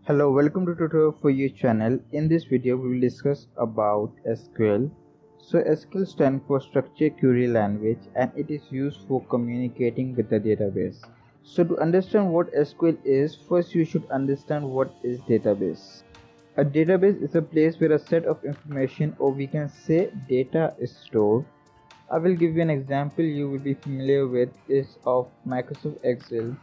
Hello, welcome to tutorial for you channel. In this video we will discuss about SQL. So SQL stands for structured query language and it is used for communicating with the database. So to understand what SQL is, first you should understand what is database. A database is a place where a set of information, or we can say data, is stored. I will give you an example you will be familiar with is of Microsoft Excel.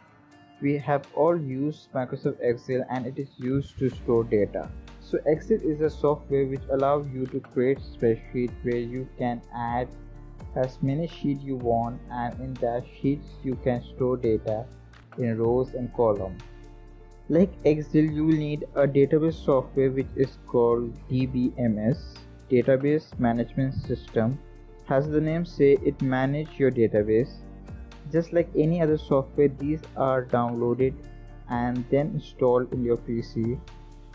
We have all used Microsoft Excel and it is used to store data. So Excel is a software which allows you to create spreadsheet where you can add as many sheets you want, and in that sheets you can store data in rows and columns. Like Excel, you will need a database software which is called DBMS, Database Management System. As the name say, it manages your database. Just like any other software, these are downloaded and then installed in your PC.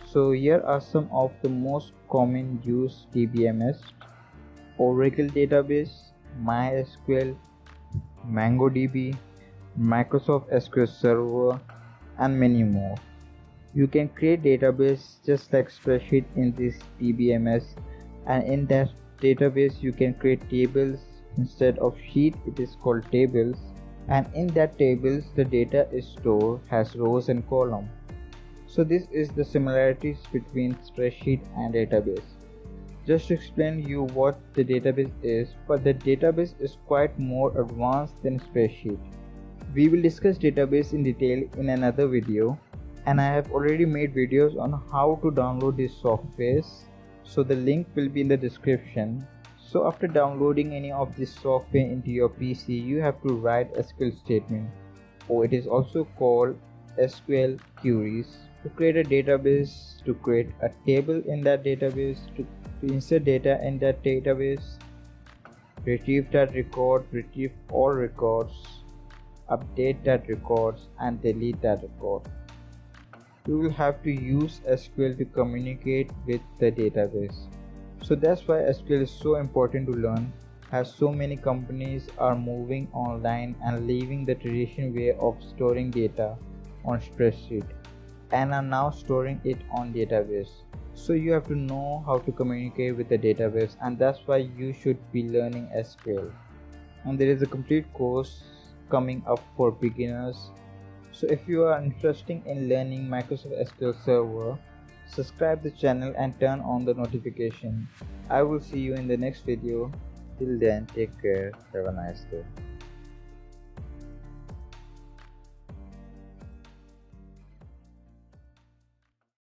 So here are some of the most common used DBMS: Oracle Database, MySQL, MongoDB, Microsoft SQL Server, and many more. You can create database just like spreadsheet in this DBMS, and in that database you can create tables. Instead of sheet, it is called tables, and in that tables the data is stored as rows and columns. So this is the similarities between spreadsheet and database. Just to explain you what the database is, but the database is quite more advanced than spreadsheet. We will discuss database in detail in another video, and I have already made videos on how to download these softwares, so the link will be in the description. So after downloading any of this software into your PC, you have to write SQL statement, or it is also called SQL queries, to create a database, to create a table in that database, to insert data in that database, retrieve that record, retrieve all records, update that records, and delete that record. You will have to use SQL to communicate with the database. So that's why SQL is so important to learn, as so many companies are moving online and leaving the traditional way of storing data on spreadsheet and are now storing it on database. So you have to know how to communicate with the database, and that's why you should be learning SQL. And there is a complete course coming up for beginners. So if you are interested in learning Microsoft SQL Server, subscribe the channel and turn on the notification. I will see you in the next video. Till then, take care. Have a nice day.